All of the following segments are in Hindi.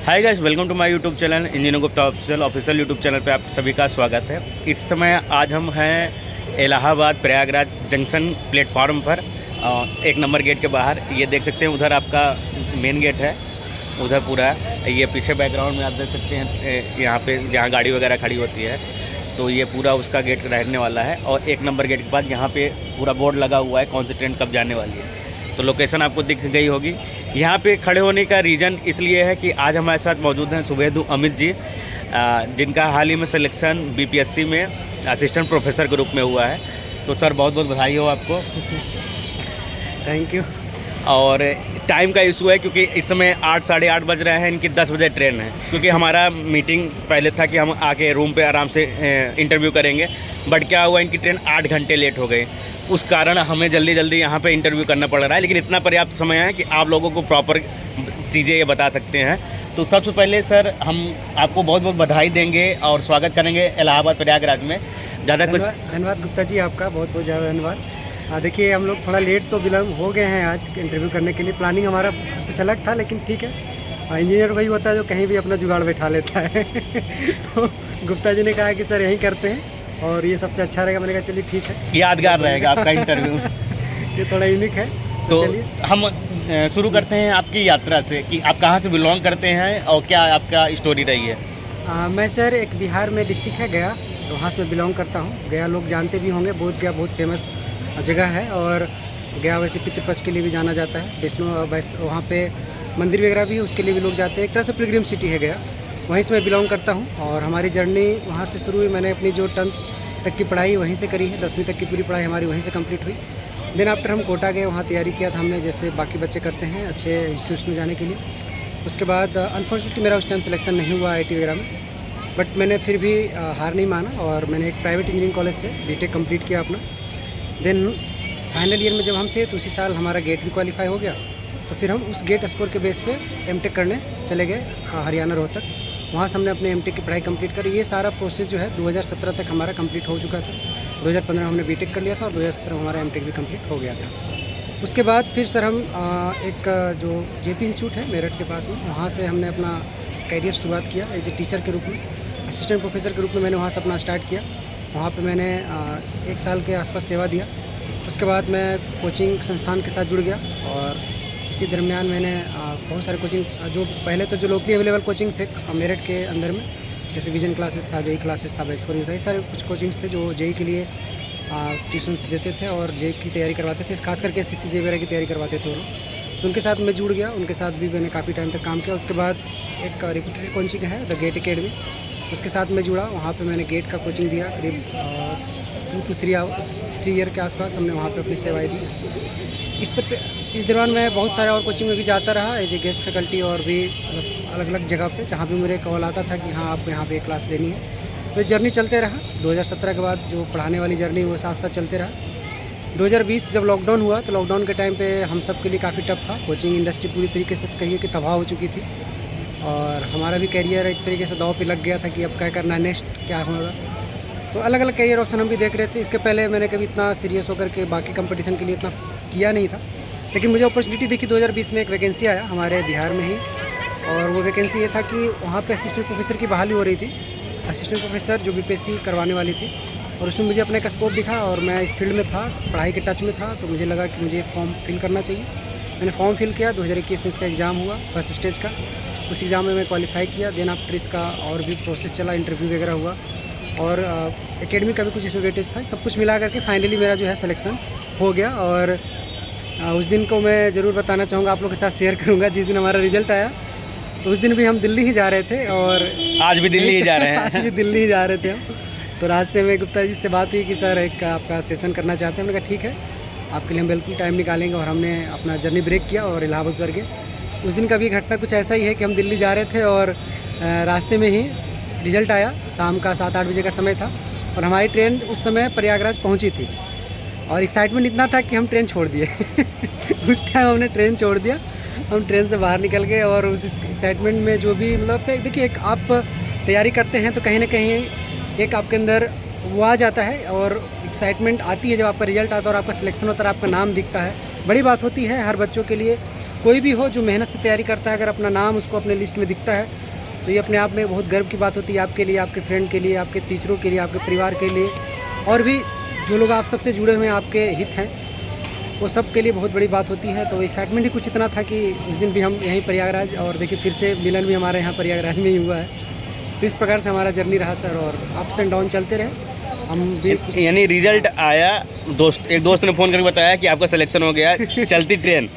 Hi guys, welcome to my YouTube channel engineer Gupta official YouTube channel पे आप सभी का स्वागत है। इस समय आज हम हैं इलाहाबाद प्रयागराज जंक्शन प्लेटफॉर्म पर, 1 नंबर गेट के बाहर। ये देख सकते हैं, उधर आपका मेन गेट है, उधर पूरा ये पीछे बैकग्राउंड में आप देख सकते हैं, यहाँ पे जहाँ गाड़ी वगैरह खड़ी होती है तो ये पूरा उसका गेट रहने वाला है। और 1 नंबर गेट के पास यहाँ पे पूरा बोर्ड लगा हुआ है कौन सी ट्रेन कब जाने वाली है। तो लोकेशन आपको दिख गई होगी। यहाँ पे खड़े होने का रीज़न इसलिए है कि आज हमारे साथ मौजूद हैं सुबेदु अमित जी, जिनका हाल ही में सिलेक्शन बीपीएससी में असिस्टेंट प्रोफेसर के रूप में हुआ है। तो सर, बहुत बहुत बधाई हो आपको। Thank you. और टाइम का इशू है क्योंकि इस समय 8 साढ़े 8 बज रहे हैं, इनकी 10 बजे ट्रेन है। क्योंकि हमारा मीटिंग पहले था कि हम आके रूम पे आराम से इंटरव्यू करेंगे, बट क्या हुआ, इनकी ट्रेन 8 घंटे लेट हो गई। उस कारण हमें जल्दी जल्दी यहाँ पे इंटरव्यू करना पड़ रहा है, लेकिन इतना पर्याप्त समय है कि आप लोगों को प्रॉपर चीज़ें ये बता सकते हैं। तो सबसे पहले सर, हम आपको बहुत बहुत बधाई देंगे और स्वागत करेंगे इलाहाबाद प्रयागराज में। ज़्यादा कुछ धन्यवाद गुप्ता जी, आपका बहुत बहुत ज़्यादा धन्यवाद। देखिए, हम लोग थोड़ा लेट तो विलम्ब हो गए हैं आज इंटरव्यू करने के लिए। प्लानिंग हमारा कुछ अलग था, लेकिन ठीक है। इंजीनियर वही होता है जो कहीं भी अपना जुगाड़ बैठा लेता है। तो गुप्ता जी ने कहा कि सर यहीं करते हैं और ये सबसे अच्छा रहेगा। मैंने कहा चलिए ठीक है, यादगार रहेगा आपका इंटरव्यू। ये थोड़ा यूनिक है। तो हम शुरू करते हैं आपकी यात्रा से कि आप कहाँ से बिलोंग करते हैं और क्या आपका स्टोरी रही है। मैं सर एक बिहार में डिस्ट्रिक्ट है गया, तो वहाँ से मैं बिलोंग करता हूँ। गया लोग जानते भी होंगे, बोध गया बहुत फेमस जगह है। और गया वैसे पितृपक्ष के लिए भी जाना जाता है। विष्णु वहाँ पे मंदिर वगैरह भी, उसके लिए भी लोग जाते हैं। एक तरह से पिलग्रिम सिटी है गया, वहीं से मैं बिलोंग करता हूँ। और हमारी जर्नी वहाँ से शुरू हुई। मैंने अपनी जो 10th तक की पढ़ाई वहीं से करी है, 10वीं तक की पूरी पढ़ाई हमारी वहीं से कंप्लीट हुई। देन आफ्टर हम कोटा गए, वहाँ तैयारी किया था हमने, जैसे बाकी बच्चे करते हैं अच्छे इंस्टीट्यूट्स में जाने के लिए। उसके बाद अनफॉर्चुनेटली मेरा उस टाइम सिलेक्शन नहीं हुआ IT वगैरह में, बट मैंने फिर भी हार नहीं माना और मैंने एक प्राइवेट इंजीनियरिंग कॉलेज से BTech कंप्लीट किया अपना। देन फाइनल ईयर में जब हम थे तो उसी साल हमारा गेट भी क्वालिफाई हो गया। तो फिर हम उस गेट स्कोर के बेस पे MTech करने चले गए हरियाणा रोहतक। वहाँ से हमने अपने MTech की पढ़ाई कंप्लीट करी। ये सारा प्रोसेस जो है 2017 तक हमारा कंप्लीट हो चुका था। 2015 हमने BTech कर लिया था और 2017 हमारा MTech भी कंप्लीट हो गया था। उसके बाद फिर सर हम एक जो JP इंस्टीट्यूट है मेरठ के पास में, वहाँ से हमने अपना करियर शुरुआत किया एज ए टीचर के रूप में। असिस्टेंट प्रोफेसर के रूप में मैंने वहाँ से अपना स्टार्ट किया। वहाँ पर मैंने 1 साल के आसपास सेवा दिया। उसके बाद मैं कोचिंग संस्थान के साथ जुड़ गया और इसी दरमियान मैंने बहुत सारे कोचिंग, जो पहले तो जो लोकली अवेलेबल कोचिंग थे मेरठ के अंदर में, जैसे विजन क्लासेस था, JEE क्लासेस था, बैचलर था, ये सारे कुछ कोचिंग्स थे जो JEE के लिए ट्यूशन देते थे और JEE की तैयारी करवाते थे, खास करके SSC वगैरह की तैयारी करवाते थे वो लोग। तो उनके साथ मैं जुड़ गया, उनके साथ भी मैंने काफ़ी टाइम तक काम किया। उसके बाद एक रेपुटेड कोचिंग है द गेट अकेडमी, उसके साथ मैं जुड़ा। वहाँ पर मैंने गेट का कोचिंग दिया, करीब 2 to 3 ईयर के आसपास हमने वहाँ पर अपनी सेवाएँ दी। इस दौरान मैं बहुत सारे और कोचिंग में भी जाता रहा एज ए गेस्ट फैकल्टी, और भी अलग अलग जगह पे जहाँ भी मेरे कॉल आता था कि हाँ आपको यहाँ पे क्लास लेनी है। तो जर्नी चलते रहा। 2017 के बाद जो पढ़ाने वाली जर्नी वो साथ साथ चलते रहा। 2020 जब लॉकडाउन हुआ तो लॉकडाउन के टाइम पे हम सब के लिए काफ़ी टफ था। कोचिंग इंडस्ट्री पूरी तरीके से कहिए कि तबाह हो चुकी थी और हमारा भी करियर एक तरीके से दाव पे लग गया था कि अब क्या करना है, नेक्स्ट क्या होगा। तो अलग अलग करियर ऑप्शन हम भी देख रहे थे। इसके पहले मैंने कभी इतना सीरियस होकर के बाकी कंपटीशन के लिए इतना किया नहीं था, लेकिन मुझे अपॉर्चुनिटी देखी 2020 में। एक वैकेंसी आया हमारे बिहार में ही, और वो वैकेंसी ये था कि वहाँ पे असिस्टेंट प्रोफेसर की बहाली हो रही थी, असिस्टेंट प्रोफेसर जो BPSC करवाने वाली थी। और उसमें मुझे अपने का स्कोप दिखा और मैं इस फील्ड में था, पढ़ाई के टच में था, तो मुझे लगा कि मुझे फॉर्म फिल करना चाहिए। मैंने फॉर्म फिल किया। 2021 में इसका एग्ज़ाम हुआ, फर्स्ट स्टेज का। उस एग्ज़ाम में मैं क्वालिफाई किया। देन आफ्टर इसका और भी प्रोसेस चला, इंटरव्यू वगैरह हुआ और एकेडमी का भी कुछ इसमें वेटेज था। सब कुछ मिला करके फाइनली मेरा जो है सिलेक्शन हो गया। और उस दिन को मैं ज़रूर बताना चाहूँगा, आप लोगों के साथ शेयर करूँगा। जिस दिन हमारा रिजल्ट आया तो उस दिन भी हम दिल्ली ही जा रहे थे और आज भी दिल्ली ही जा रहे हैं। आज भी दिल्ली ही जा रहे थे हम। तो रास्ते में गुप्ता जी से बात हुई कि सर एक आपका सेशन करना चाहते हैं। हमने कहा ठीक है, आपके लिए हम बिल्कुल टाइम निकालेंगे। और हमने अपना जर्नी ब्रेक किया और इलाहाबाद उतर गए। उस दिन का भी घटना कुछ ऐसा ही है कि हम दिल्ली जा रहे थे और रास्ते में ही रिज़ल्ट आया। शाम का 7-8 बजे का समय था और हमारी ट्रेन उस समय प्रयागराज पहुंची थी और एक्साइटमेंट इतना था कि हम ट्रेन छोड़ दिए। उस टाइम हमने ट्रेन छोड़ दिया, हम ट्रेन से बाहर निकल गए। और उस एक्साइटमेंट में जो भी मतलब देखिए, एक आप तैयारी करते हैं तो कहीं ना कहीं एक आपके अंदर वो आ जाता है और एक्साइटमेंट आती है जब आपका रिज़ल्ट आता है और आपका सिलेक्शन होता है, आपका नाम दिखता है। बड़ी बात होती है हर बच्चों के लिए, कोई भी हो जो मेहनत से तैयारी करता है, अगर अपना नाम उसको अपने लिस्ट में दिखता है तो ये अपने आप में बहुत गर्व की बात होती है आपके लिए, आपके फ्रेंड के लिए, आपके टीचरों के लिए, आपके परिवार के लिए, और भी जो लोग आप सबसे जुड़े हुए हैं, आपके हित हैं, वो सब के लिए बहुत बड़ी बात होती है। तो एक्साइटमेंट ही कुछ इतना था कि उस दिन भी हम यहीं प्रयागराज, और देखिए फिर से मिलन भी हमारे यहाँ प्रयागराज में ही हुआ है। तो इस प्रकार से हमारा जर्नी रहा सर, और अप्स एंड डाउन चलते रहे। हम भी यानी रिजल्ट आया, एक दोस्त ने फ़ोन करके बताया कि आपका सिलेक्शन हो गया, चलती ट्रेन,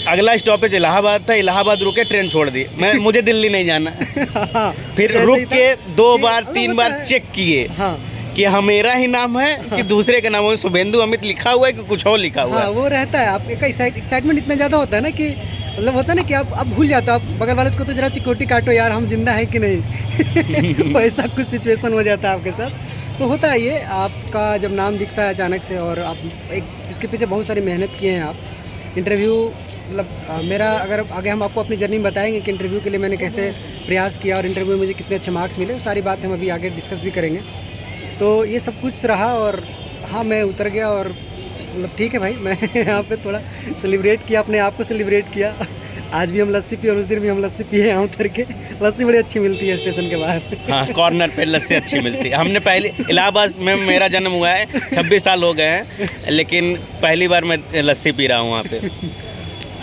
अगला स्टॉपेज इलाहाबाद था, इलाहाबाद रुके, ट्रेन छोड़ दी, मुझे दिल्ली नहीं जाना। फिर रुक के 2 बार 3 बार चेक किए कि हाँ मेरा ही नाम है कि दूसरे का नाम है, शुभेंदु अमित लिखा हुआ है कि कुछ और लिखा हुआ है। वो रहता है आपका एक्साइटमेंट इतना ज़्यादा होता है ना कि मतलब होता है ना कि आप भूल जाते हो, आप बगल वाले को तो जरा चिकोटी काटो यार, हम जिंदा हैं कि नहीं। वैसा कुछ सिचुएशन हो जाता है आपके साथ। तो होता है ये, आपका जब नाम दिखता है अचानक से, और आप एक इसके पीछे बहुत सारी मेहनत किए हैं आप। इंटरव्यू मतलब मेरा, अगर आगे हम आपको अपनी जर्नी बताएंगे कि इंटरव्यू के लिए मैंने कैसे प्रयास किया और इंटरव्यू में मुझे कितने अच्छे मार्क्स मिले, सारी बात हम अभी आगे डिस्कस भी करेंगे। तो ये सब कुछ रहा, और हाँ मैं उतर गया, और मतलब ठीक है भाई, मैं यहाँ पे थोड़ा सेलिब्रेट किया, अपने आप को सेलिब्रेट किया। आज भी हम लस्सी पिए और उस दिन भी हम लस्सी पिए यहाँ उतर के। लस्सी बड़ी अच्छी मिलती है स्टेशन के बाहर। हाँ, कॉर्नर पे लस्सी अच्छी मिलती है। हमने पहले इलाहाबाद में, मेरा जन्म हुआ है, 26 साल हो गए हैं, लेकिन पहली बार मैं लस्सी पी रहा हूँ वहाँ पे।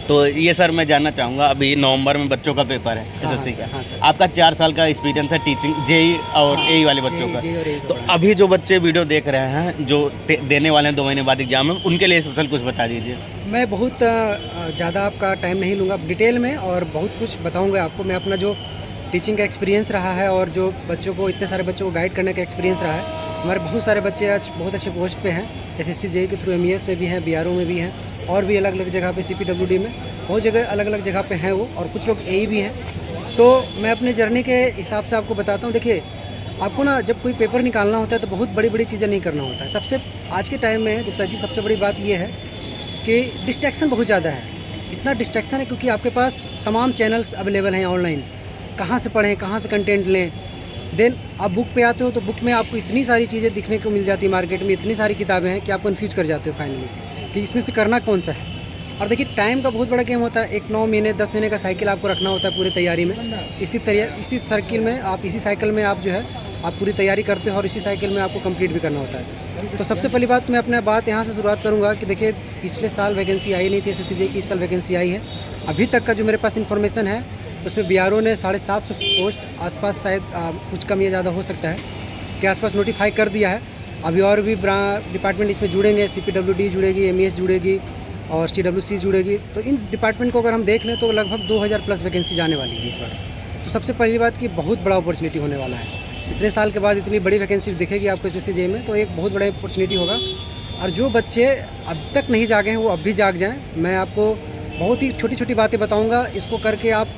तो ये सर मैं जानना चाहूँगा, अभी नवंबर में बच्चों का पेपर है एसएससी का, आपका 4 साल का एक्सपीरियंस है टीचिंग, जेई और एई वाले बच्चों का, तो अभी जो बच्चे वीडियो देख रहे हैं जो देने वाले हैं 2 महीने बाद एग्जाम में, उनके लिए स्पेशल कुछ बता दीजिए। मैं बहुत ज़्यादा आपका टाइम नहीं लूँगा डिटेल में, और बहुत कुछ बताऊँगा आपको। मैं अपना जो टीचिंग का एक्सपीरियंस रहा है और जो बच्चों को, इतने सारे बच्चों को गाइड करने का एक्सपीरियंस रहा है, हमारे बहुत सारे बच्चे आज बहुत अच्छे पोस्ट पे हैं। एसएससी जेई के थ्रू एमईएस में भी हैं, बीआरओ में भी हैं, और भी अलग अलग जगह पे सीपीडब्ल्यूडी में, बहुत जगह अलग अलग जगह पे हैं वो, और कुछ लोग एई भी हैं। तो मैं अपने जर्नी के हिसाब से आपको बताता हूँ। देखिए, आपको ना जब कोई पेपर निकालना होता है तो बहुत बड़ी बड़ी चीज़ें नहीं करना होता है। सबसे आज के टाइम में गुप्ता जी सबसे बड़ी बात ये है कि डिस्ट्रैक्शन बहुत ज़्यादा है। इतना डिस्ट्रैक्शन है क्योंकि आपके पास तमाम चैनल्स अवेलेबल हैं ऑनलाइन, कहाँ से पढ़ें, कहाँ से कंटेंट लें। देन आप बुक पे आते हो तो बुक में आपको इतनी सारी चीज़ें दिखने को मिल जाती है, मार्केट में इतनी सारी किताबें हैं कि आप कन्फ्यूज कर जाते हो फाइनली कि इसमें से करना कौन सा है। और देखिए, टाइम का बहुत बड़ा गेम होता है। एक 9 महीने 10 महीने का साइकिल आपको रखना होता है पूरी तैयारी में। इसी सर्किल में आप, इसी साइकिल में आप जो है आप पूरी तैयारी करते हो, और इसी साइकिल में आपको कंप्लीट भी करना होता है। तो सबसे पहली बात, मैं अपना बात यहाँ से शुरुआत करूँगा कि देखिए, पिछले साल वैकेंसी आई नहीं थी एसएससी जेई की, इस साल वैकेंसी आई है। अभी तक का जो मेरे पास इन्फॉर्मेशन है उसमें बीआरओ ने 750 पोस्ट आसपास, शायद कुछ कम या ज़्यादा हो सकता है, के आसपास नोटिफाई कर दिया है। अभी और भी डिपार्टमेंट इसमें जुड़ेंगे, सीपीडब्ल्यूडी जुड़ेगी, एमईएस जुड़ेगी और सीडब्ल्यूसी जुड़ेगी। तो इन डिपार्टमेंट को अगर हम देख लें तो लगभग 2000 प्लस वैकेंसी जाने वाली है इस बार। तो सबसे पहली बात कि बहुत बड़ा अपॉर्चुनिटी होने वाला है। इतने साल के बाद इतनी बड़ी वैकेंसी दिखेगी आपको एसएससी जेई में, तो एक बहुत बड़ा अपॉर्चुनिटी होगा। और जो बच्चे अब तक नहीं जागे हैं वो अब भी जाग जाएँ। मैं आपको बहुत ही छोटी छोटी बातें बताऊँगा, इसको करके आप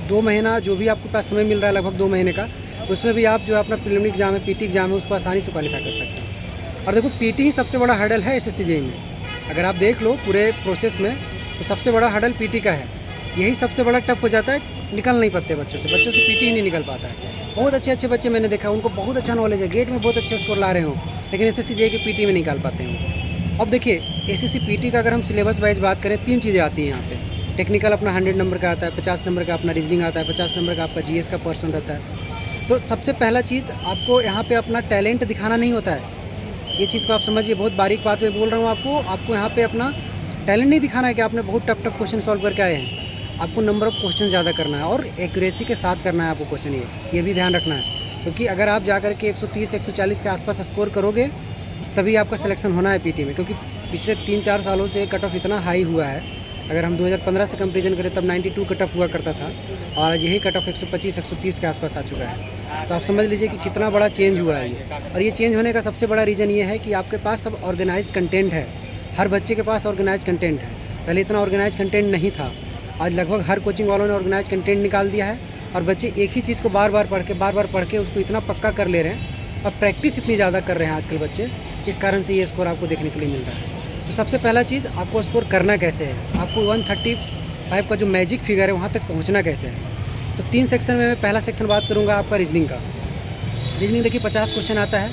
2 महीना जो भी आपके पास समय मिल रहा है, लगभग 2 महीने का, उसमें भी आप जो अपना प्रीलिमिनरी एग्जाम है, पीटी एग्जाम है, उसको आसानी से क्वालिफाई कर सकते हैं। और देखो, पीटी ही सबसे बड़ा हर्डल है एसएससी जेई में। अगर आप देख लो पूरे प्रोसेस में, तो सबसे बड़ा हर्डल पीटी का है। यही सबसे बड़ा टफ हो जाता है, निकल नहीं पाते बच्चों से पीटी ही नहीं निकल पाता है। बहुत अच्छे अच्छे बच्चे मैंने देखा, उनको बहुत अच्छा नॉलेज है, गेट में बहुत अच्छे स्कोर ला रहे हो, लेकिन एसएससी जेई के पीटी में निकाल पाते हैं। अब देखिए, एसएससी पीटी का अगर हम सिलेबस वाइज बात करें, 3 चीज़ें आती हैं यहाँ पे। टेक्निकल अपना 100 नंबर का आता है, 50 नंबर का अपना रीजनिंग आता है, 50 नंबर का आपका जीएस का पर्सन रहता है। तो सबसे पहला चीज़, आपको यहाँ पे अपना टैलेंट दिखाना नहीं होता है। ये चीज़ को आप समझिए, बहुत बारीक बात में बोल रहा हूँ आपको यहाँ पे अपना टैलेंट नहीं दिखाना है कि आपने बहुत टफ क्वेश्चन सॉल्व करके आए हैं। आपको नंबर ऑफ़ क्वेश्चन ज़्यादा करना है और एक्यूरेसी के साथ करना है आपको क्वेश्चन, ये भी ध्यान रखना है। क्योंकि अगर आप जा कर के 130-140 के आसपास स्कोर करोगे तभी आपका सिलेक्शन होना है पीटी में। क्योंकि पिछले 3-4 सालों से कट ऑफ इतना हाई हुआ है, अगर हम 2015 से कंपेरिजन करें तब 92 कट ऑफ हुआ करता था, और आज यही कट ऑफ 125-130 के आसपास आ चुका है। तो आप समझ लीजिए कि कितना बड़ा चेंज हुआ है ये। और ये चेंज होने का सबसे बड़ा रीज़न ये है कि आपके पास सब ऑर्गेनाइज्ड कंटेंट है। हर बच्चे के पास ऑर्गेनाइज्ड कंटेंट है। पहले इतना ऑर्गेनाइज्ड कंटेंट नहीं था, आज लगभग हर कोचिंग वालों ने ऑर्गेनाइज्ड कंटेंट निकाल दिया है, और बच्चे एक ही चीज़ को बार बार पढ़ के उसको इतना पक्का कर ले रहे हैं, और प्रैक्टिस इतनी ज़्यादा कर रहे हैं आजकल बच्चे, इस कारण से ये स्कोर आपको देखने के लिए मिल रहा है। तो सबसे पहला चीज़, आपको स्कोर करना कैसे है, आपको 135 का जो मैजिक फिगर है वहाँ तक पहुँचना कैसे है। तो 3 सेक्शन में मैं पहला सेक्शन बात करूँगा आपका रीजनिंग का। रीजनिंग देखिए 50 क्वेश्चन आता है,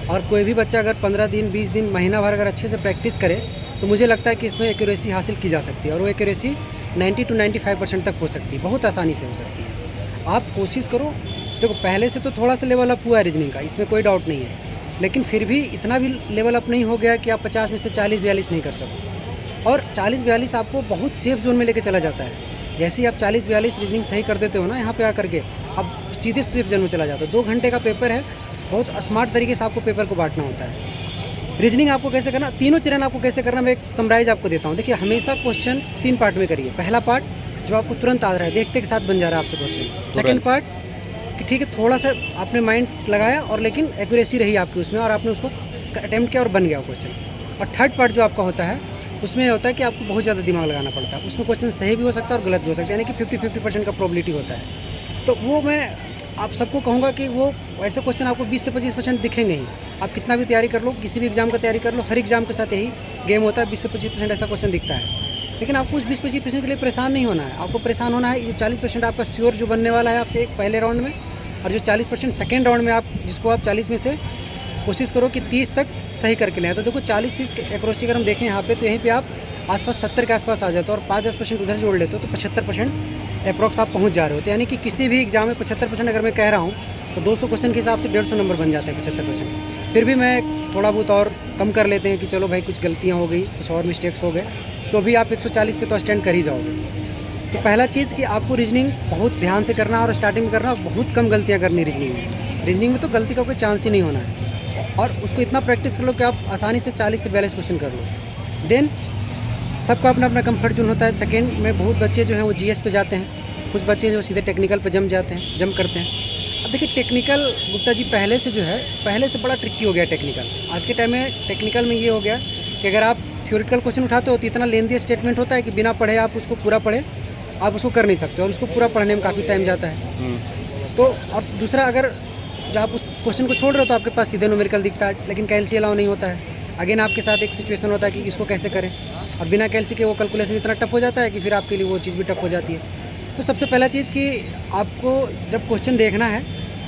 और कोई भी बच्चा अगर 15 दिन 20 दिन महीना भर अगर अच्छे से प्रैक्टिस करे तो मुझे लगता है कि इसमें एक्यूरेसी हासिल की जा सकती है। और वो एक्यूरेसी 90 to 95% तक हो सकती है, बहुत आसानी से हो सकती है। आप कोशिश करो, देखो पहले से तो थोड़ा सा लेवल अप हुआ है रीजनिंग का, इसमें कोई डाउट नहीं है, लेकिन फिर भी इतना भी लेवल अप नहीं हो गया कि आप 50 में से 40-42 नहीं कर सको। और 40-42 आपको बहुत सेफ जोन में लेके चला जाता है। जैसे ही आप 40-42 रीजनिंग सही कर देते हो ना यहाँ पे आकर के, अब सीधे सेफ जोन में चला जाता है। 2 घंटे का पेपर है, बहुत स्मार्ट तरीके से आपको पेपर को बांटना होता है। रीजनिंग आपको कैसे करना, तीनों चरण आपको कैसे करना, मैं एक समराइज आपको देता हूँ। देखिए, हमेशा क्वेश्चन 3 पार्ट में करिए। पहला पार्ट जो आपको तुरंत आ रहा है, देखते के साथ बन जा रहा है आपसे क्वेश्चन। सेकंड पार्ट कि ठीक है, थोड़ा सा आपने माइंड लगाया और लेकिन एक्यूरेसी रही आपकी उसमें और आपने उसको अटैम्प्ट किया और बन गया क्वेश्चन। और थर्ड पार्ट जो आपका होता है, उसमें ये होता है कि आपको बहुत ज़्यादा दिमाग लगाना पड़ता है। उसमें क्वेश्चन सही भी हो सकता है और गलत भी हो सकता है, यानी कि 50-50% का प्रोबेबिलिटी होता है। तो वो मैं आप सबको कहूँगा कि वो ऐसे क्वेश्चन आपको 20 से 25% दिखेंगे ही। आप कितना भी तैयारी कर लो, किसी भी एग्जाम का तैयारी कर लो, हर एग्जाम के साथ यही गेम होता है, 20 से 25% ऐसा क्वेश्चन दिखता है। लेकिन आपको उस 20-25% के लिए परेशान नहीं होना है। आपको परेशान होना है ये 40% आपका श्योर जो बनने वाला है आपसे एक पहले राउंड में, और जो 40% सेकेंड राउंड में आप जिसको आप 40 में से कोशिश करो कि 30 तक सही करके लें। तो देखो 40-30 के एक्यूरेसी अगर हम देखें यहाँ पे, तो यहीं पे आप आसपास 70 के आसपास आ जाते हो और 5-10% उधर जोड़ लेते हो तो 75% अप्रॉक्स आप पहुँच जा रहे हो। तो यानी कि किसी भी एग्जाम में 75% अगर मैं कह रहा हूँ तो 200 क्वेश्चन के हिसाब से 150 नंबर बन जाते हैं 75%। फिर भी मैं थोड़ा बहुत और कम कर लेते हैं कि चलो भाई कुछ गलतियाँ हो गई, कुछ और मिस्टेक्स हो गए, तो भी आप 140 पे तो स्टैंड कर ही जाओगे। तो पहला चीज़ कि आपको रीजनिंग बहुत ध्यान से करना और स्टार्टिंग में करना, बहुत कम गलतियाँ करनी रीजनिंग में तो गलती का कोई चांस ही नहीं होना है। और उसको इतना प्रैक्टिस कर लो कि आप आसानी से 40 से 42 क्वेश्चन कर लो। देन सबका अपना अपना कंफर्ट जोन होता है। सेकेंड में बहुत बच्चे जो हैं वो जीएस पे जाते हैं, कुछ बच्चे जो सीधे टेक्निकल पे जम करते हैं। अब देखिए टेक्निकल, गुप्ता जी पहले से बड़ा ट्रिकी हो गया टेक्निकल। आज के टाइम में टेक्निकल में ये हो गया कि अगर आप थ्योरेटिकल क्वेश्चन उठाते हो तो इतना लेंदी स्टेटमेंट होता है कि बिना पढ़े आप उसको पूरा पढ़े आप उसको कर नहीं सकते, और उसको पूरा पढ़ने में काफ़ी टाइम जाता है। तो और दूसरा, अगर जब आप उस क्वेश्चन को छोड़ रहे हो तो आपके पास सीधे न्यूमेरिकल दिखता है, लेकिन कैलसी अलाउ नहीं होता है। अगेन आपके साथ एक सिचुएशन होता है कि इसको कैसे करें, और बिना कैलसी के वो कैलकुलेशन इतना टफ हो जाता है कि फिर आपके लिए वो चीज़ भी टफ हो जाती है। तो सबसे पहला चीज़ कि आपको जब क्वेश्चन देखना है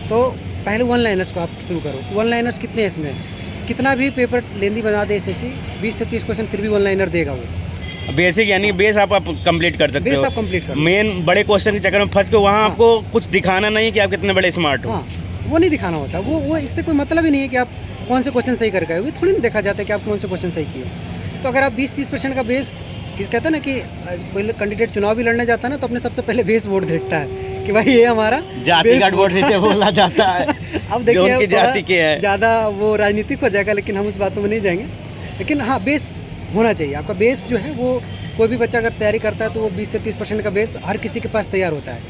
तो पहले 1 लाइनर्स को आप शुरू करो। 1 लाइनर्स कितने हैं इसमें, कितना भी पेपर लेंदी बना दे एसएससी 20 से 30 क्वेश्चन फिर भी 1 लाइनर देगा वो। बेसिक यानी बेस आप कंप्लीट कर सकते बेस हो। आप कंप्लीट करो। मेन बड़े क्वेश्चन के चक्कर में फंस के वहाँ हाँ। आपको कुछ दिखाना नहीं कि आप कितने बड़े स्मार्ट हो। हाँ, वो नहीं दिखाना होता। वो इससे कोई मतलब ही नहीं है कि आप कौन से क्वेश्चन सही करके आए हो, ये थोड़ी ना देखा जाता है कि आप कौन से क्वेश्चन सही किए। तो अगर आप 20-30% का बेस, कहते हैं ना कि कोई कैंडिडेट चुनाव भी लड़ने जाता है ना तो अपने सबसे पहले बेस वोट देखता है कि भाई ये हमारा जातिगत वोट जिसे बोला जाता है। अब देखिए उनकी जाति के है, ज़्यादा वो राजनीतिक हो जाएगा, लेकिन हम उस बातों में नहीं जाएंगे। लेकिन हाँ, बेस होना चाहिए आपका। बेस जो है वो कोई भी बच्चा अगर तैयारी करता है तो वो 20 से 30% का बेस हर किसी के पास तैयार होता है,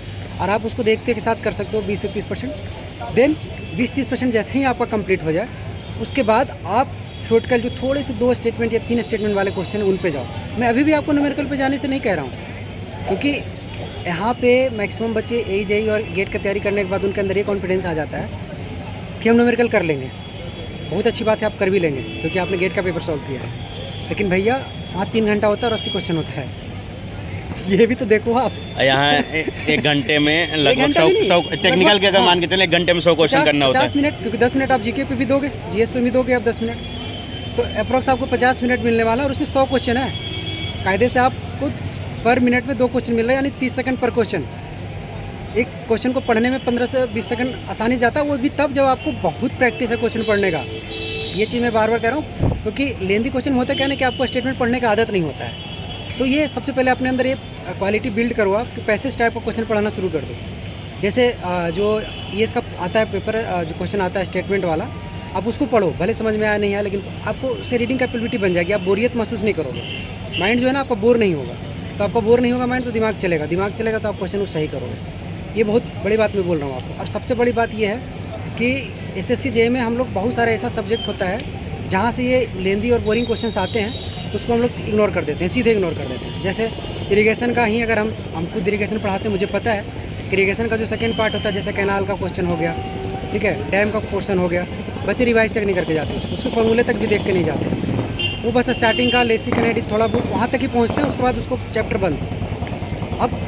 और आप उसको देखते के साथ कर सकते हो 20 से 30%। देन 20-30% जैसे ही आपका कंप्लीट हो जाए उसके बाद आप थ्योरेटिकल जो थोड़े से 2 स्टेटमेंट या 3 स्टेटमेंट वाले क्वेश्चन उन पे जाओ। मैं अभी भी आपको न्यूमेरिकल पे जाने से नहीं कह रहा हूँ, क्योंकि यहाँ पे मैक्सिमम बच्चे AJE और गेट की तैयारी करने के बाद उनके अंदर ये कॉन्फिडेंस आ जाता है कि हम न्यूमेरिकल कर लेंगे। बहुत अच्छी बात है, आप कर भी लेंगे क्योंकि आपने गेट का पेपर सॉल्व किया है। लेकिन भैया वहाँ 3 घंटा होता है और 80 क्वेश्चन होता है। ये भी तो देखो आप। यहाँ 1 घंटे में लगभग 100 टेक्निकल के अगर मान के चले 1 घंटे में 100 क्वेश्चन करना होता है। 50 मिनट, क्योंकि 10 मिनट आप जीके पे भी दोगे, जीएस पे भी दोगे आप 10 मिनट, तो अप्रॉक्स आपको 50 मिनट मिलने वाला है, और उसमें 100 क्वेश्चन है। कायदे से आपको पर मिनट में 2 क्वेश्चन मिल रहा है, यानी 30 सेकंड पर क्वेश्चन। एक क्वेश्चन को पढ़ने में 15 से 20 सेकंड आसानी से जाता है, वो भी तब जब आपको बहुत प्रैक्टिस है क्वेश्चन पढ़ने का। ये चीज़ मैं बार बार कह रहा हूँ, क्योंकि लेंदी क्वेश्चन होता क्या है कि आपको स्टेटमेंट पढ़ने का आदत नहीं होता है। तो ये सबसे पहले अपने अंदर ये क्वालिटी बिल्ड करो आप कि पैसेज टाइप का क्वेश्चन पढ़ना शुरू कर दो। जैसे जो ये इसका आता है पेपर, जो क्वेश्चन आता है स्टेटमेंट वाला, आप उसको पढ़ो, भले समझ में आया नहीं आया, लेकिन आपको उससे रीडिंग कैपेबिलिटी बन जाएगी। आप बोरियत महसूस नहीं करोगे, माइंड जो है ना आपका बोर नहीं होगा। तो आपका बोर नहीं होगा माइंड, तो दिमाग चलेगा तो आप क्वेश्चन सही करोगे। ये बहुत बड़ी बात मैं बोल रहा हूँ आपको। और सबसे बड़ी बात ये है कि SSC JEE में हम लोग बहुत सारा ऐसा सब्जेक्ट होता है जहाँ से ये लेंदी और बोरिंग क्वेश्चन आते हैं, तो उसको हम लोग इग्नोर कर देते हैं, सीधे इग्नोर कर देते हैं। जैसे इरिगेशन का ही अगर हम खुद इरिगेशन पढ़ाते हैं, मुझे पता है कि इरिगेशन का जो सेकंड पार्ट होता है, जैसे कैनाल का क्वेश्चन हो गया, ठीक है, डैम का पोर्शन हो गया, बच्चे रिवाइज तक नहीं करके जाते, उसको फॉर्मूले तक भी देख के नहीं जाते। वो बस स्टार्टिंग का लेसिक एनालिटिक थोड़ा बहुत वहाँ तक ही पहुँचते हैं, उसके बाद उसको चैप्टर बंद। अब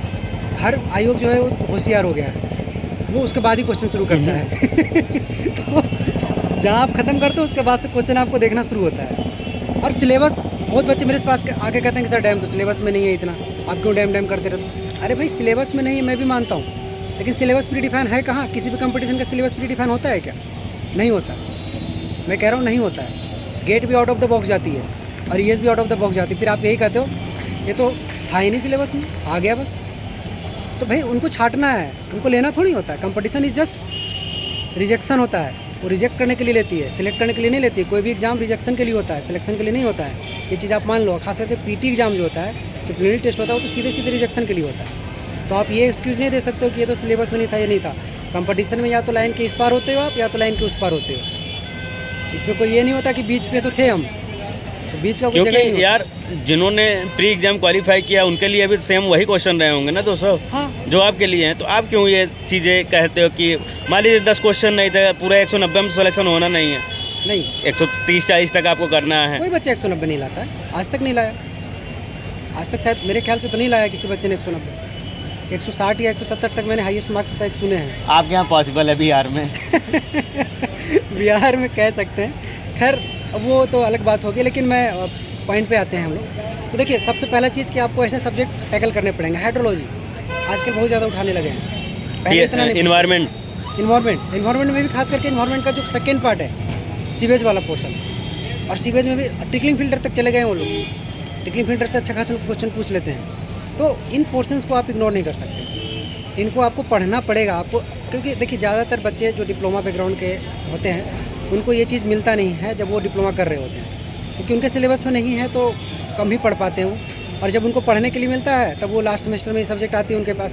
हर आयोग जो है वो होशियार हो गया है, वो उसके बाद ही क्वेश्चन शुरू करता है। तो जहाँ आप ख़त्म करते हो उसके बाद से क्वेश्चन आपको देखना शुरू होता है। और सिलेबस बहुत बच्चे मेरे पास आके कहते हैं कि सर डैम तो सिलेबस में नहीं है इतना, आप क्यों डैम करते रहते हो। अरे भाई सिलेबस में नहीं है मैं भी मानता हूँ, लेकिन सिलेबस प्री डिफाइन है कहाँ? किसी भी कंपटीशन का सिलेबस प्री डिफाइन होता है क्या? नहीं होता। मैं कह रहा हूँ नहीं होता है। गेट भी आउट ऑफ द बॉक्स जाती है और ईएस भी आउट ऑफ द बॉक्स जाती है, फिर आप यही कहते हो ये तो था ही नहीं सिलेबस में, आ गया बस। तो भाई उनको छांटना है, उनको लेना थोड़ी होता है। कंपटीशन इज जस्ट रिजेक्शन होता है, वो रिजेक्ट करने के लिए लेती है, सिलेक्ट करने के लिए नहीं लेती है। कोई भी एग्जाम रिजेक्शन के लिए होता है, सिलेक्शन के लिए नहीं होता है। ये चीज़ आप मान लो। खास करके पीटी एग्जाम जो होता है, जो प्रीलिमिनरी टेस्ट होता है, वो तो सीधे सीधे रिजेक्शन के लिए होता है। तो आप ये एक्सक्यूज़ नहीं दे सकते हो कि ये तो सिलेबस में नहीं था, ये नहीं था। कंपटीशन में या तो लाइन के इस पार होते हो आप, या तो लाइन के उस पार होते हो। इसमें कोई ये नहीं होता कि बीच में तो थे हम, तो बीच का कोई जगह नहीं क्योंकि यार जिन्होंने प्री एग्जाम क्वालिफाई किया उनके लिए भी सेम वही क्वेश्चन रहे होंगे ना 200, हाँ जो आपके लिए हैं। तो आप क्यों ये चीज़ें कहते हो कि मान लीजिए 10 क्वेश्चन नहीं थे, पूरा 190 में सिलेक्शन होना नहीं है, नहीं 130-40 तक आपको करना है। कोई बच्चा 190 नहीं लाता है, आज तक नहीं लाया। आज तक शायद मेरे ख्याल से तो नहीं लाया किसी बच्चे ने 190। 160 या 170 तक मैंने हाईएस्ट मार्क्स शायद सुने हैं। आपके यहाँ पॉसिबल है बिहार में? बिहार में कह सकते हैं, खैर वो तो अलग बात होगी। लेकिन मैं पॉइंट पे आते हैं हम लोग। तो देखिए सबसे पहला चीज़ कि आपको ऐसे सब्जेक्ट टैकल करने पड़ेंगे। हाइड्रोलॉजी आजकल बहुत ज़्यादा उठाने लगे हैं, पहले इतना नहीं। इन्वायरमेंट में भी खास करके इन्वायरमेंट का जो सेकेंड पार्ट है सीवेज वाला पोर्शन, और सीवेज में भी ट्रिकलिंग फिल्टर तक चले गए हैं वो लोग। ट्रिकलिंग फिल्टर से अच्छा खासा क्वेश्चन पूछ लेते हैं। तो इन पोर्शंस को आप इग्नोर नहीं कर सकते, इनको आपको पढ़ना पड़ेगा आपको। क्योंकि देखिए ज़्यादातर बच्चे जो डिप्लोमा बैकग्राउंड के होते हैं उनको ये चीज़ मिलता नहीं है जब वो डिप्लोमा कर रहे होते हैं, क्योंकि उनके सिलेबस में नहीं है तो कम ही पढ़ पाते हो। और जब उनको पढ़ने के लिए मिलता है तब वो लास्ट सेमेस्टर में ये सब्जेक्ट आती है उनके पास,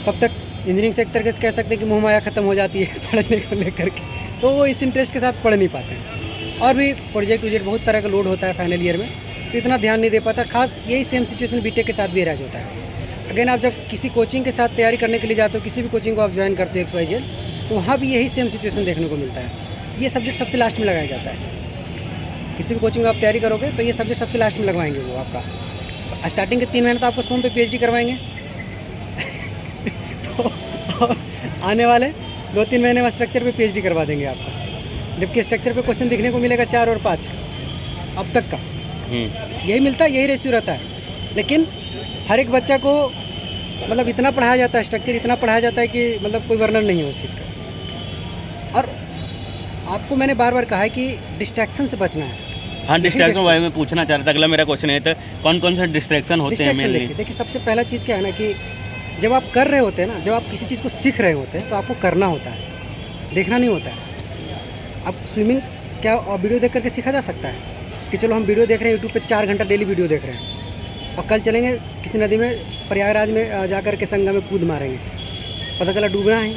तब तक इंजीनियरिंग से एक तरीके से कह सकते हैं कि मुँह माया ख़त्म हो जाती है पढ़ने को लेकर के, तो वो इस इंटरेस्ट के साथ पढ़ नहीं पाते हैं। और भी प्रोजेक्ट बहुत तरह का लोड होता है फाइनल ईयर में, तो इतना ध्यान नहीं दे पाता। खास यही सेम सिचुएशन बीटेक के साथ भी राज होता है। अगेन आप जब किसी कोचिंग के साथ तैयारी करने के लिए जाते हो, किसी भी कोचिंग को आप ज्वाइन करते हो XYZ, तो वहाँ भी यही सेम सिचुएशन देखने को मिलता है। ये सब्जेक्ट सबसे लास्ट में लगाया जाता है। किसी भी कोचिंग में आप तैयारी करोगे तो ये सब्जेक्ट सबसे लास्ट में लगवाएंगे वो आपका। स्टार्टिंग के 3 महीने तो आपको सोम पे PhD करवाएंगे तो आने वाले 2-3 महीने में स्ट्रक्चर पे PhD करवा देंगे आपका, जबकि स्ट्रक्चर पे क्वेश्चन दिखने को मिलेगा 4 और 5 अब तक का। यही मिलता है, यही रेशियो रहता है। लेकिन हर एक बच्चा को मतलब इतना पढ़ाया जाता है, स्ट्रक्चर इतना पढ़ाया जाता है कि मतलब कोई वर्णन नहीं है उस चीज़ का। और आपको मैंने बार बार कहा है कि डिस्ट्रैक्शन से बचना है। हाँ, डिस्ट्रैक्शन भाई मैं पूछना चाह रहा था, अगला मेरा क्वेश्चन है तो कौन कौन से डिस्ट्रैक्शन होते हैं मेनली? देखिए सबसे पहला चीज़ क्या है ना कि जब आप कर रहे होते हैं ना, जब आप किसी चीज़ को सीख रहे होते हैं तो आपको करना होता है, देखना नहीं होता है। अब स्विमिंग क्या वीडियो देख करके सीखा जा सकता है कि चलो हम वीडियो देख रहे हैं यूट्यूब पे 4 घंटा डेली वीडियो देख रहे हैं, और कल चलेंगे किसी नदी में प्रयागराज में जा कर के संगम में कूद मारेंगे, पता चला डूबना है।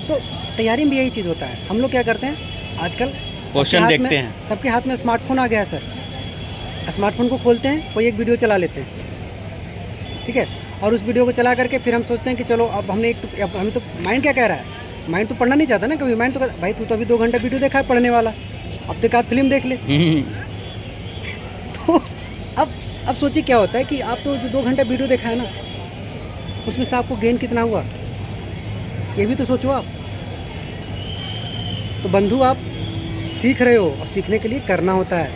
तो तैयारी में भी यही चीज़ होता है। हम लोग क्या करते हैं आजकल, क्वेश्चन देखते हैं, सबके हाथ में स्मार्टफोन आ गया है सर। स्मार्टफोन को खोलते हैं, कोई एक वीडियो चला लेते हैं, ठीक है, और उस वीडियो को चला करके फिर हम सोचते हैं कि चलो अब हमने हमें तो माइंड क्या कह रहा है, माइंड तो पढ़ना नहीं चाहता ना कभी। माइंड तो भाई तू तो अभी 2 घंटा वीडियो देखा है पढ़ने वाला, अब तो एक आध फिल्म देख ले। तो अब सोचिए क्या होता है कि आप तो जो 2 घंटा वीडियो देखा है ना, उसमें से आपको गेन कितना हुआ, ये भी तो सोचो आप। तो बंधु आप सीख रहे हो, और सीखने के लिए करना होता है,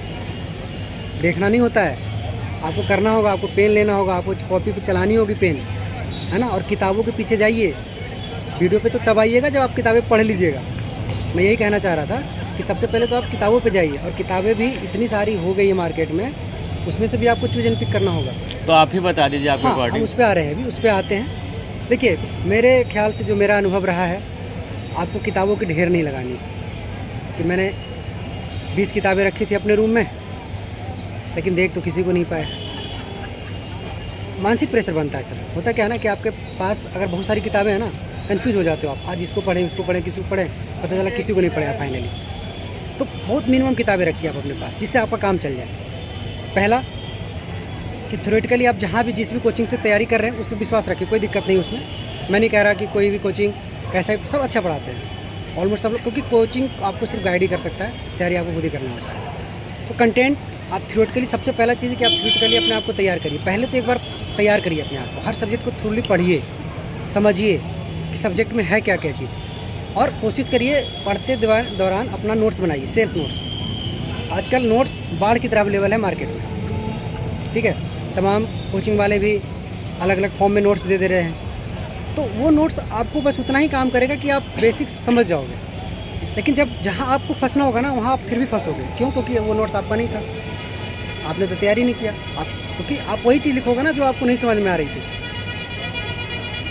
देखना नहीं होता है। आपको करना होगा, आपको पेन लेना होगा, आपको कॉपी पे चलानी होगी पेन, है ना, और किताबों के पीछे जाइए। वीडियो पे तो तब आइएगा जब आप किताबें पढ़ लीजिएगा। मैं यही कहना चाह रहा था कि सबसे पहले तो आप किताबों पे जाइए, और किताबें भी इतनी सारी हो गई है मार्केट में, उसमें से भी आपको चूज एंड पिक करना होगा। तो आप ही बता दीजिए आपके हाँ, हम उस पर आ रहे हैं, अभी उस पर आते हैं। देखिए मेरे ख्याल से जो मेरा अनुभव रहा है, आपको किताबों की ढेर नहीं लगानी कि मैंने 20 किताबें रखी थी अपने रूम में, लेकिन देख तो किसी को नहीं पाए। मानसिक प्रेशर बनता है सर। होता क्या है ना कि आपके पास अगर बहुत सारी किताबें हैं ना, कंफ्यूज हो जाते हो आप, आज इसको पढ़ें उसको पढ़ें किसी को पढ़ें, पता चला किसी को नहीं पढ़ा फाइनली। तो बहुत मिनिमम किताबें रखिए आप अपने पास, जिससे आपका काम चल जाए। पहला कि थ्योरेटिकली आप जहाँ भी जिस भी कोचिंग से तैयारी कर रहे हैं उस पर विश्वास रखिए, कोई दिक्कत नहीं उसमें। मैं नहीं कह रहा कि कोई भी कोचिंग कैसा, सब अच्छा पढ़ाते हैं ऑलमोस्ट सब लोग, क्योंकि कोचिंग आपको सिर्फ गाइड ही कर सकता है, तैयारी आपको खुद ही करना होता है। तो कंटेंट आप थ्योरेटिकली, सबसे पहला चीज़ है कि आप थ्योरेटिकली अपने आप को तैयार करिए। पहले तो एक बार तैयार करिए अपने आप को, हर सब्जेक्ट को थ्रूली पढ़िए, समझिए कि सब्जेक्ट में है क्या क्या चीज़, और कोशिश करिए पढ़ते दौरान अपना नोट्स बनाइए, सेल्फ नोट्स। आजकल नोट्स बाढ़ की तरह अवेलेबल है मार्केट में, ठीक है। तमाम कोचिंग वाले भी अलग अलग फॉर्म में नोट्स दे रहे हैं, तो वो नोट्स आपको बस उतना ही काम करेगा कि आप बेसिक्स समझ जाओगे। लेकिन जब जहाँ आपको फंसना होगा ना, वहाँ आप फिर भी फंसोगे। क्यों? क्योंकि वो नोट्स आपका नहीं था, आपने तो तैयारी नहीं किया। आप क्योंकि आप वही चीज़ लिखोगे ना जो आपको नहीं समझ में आ रही थी।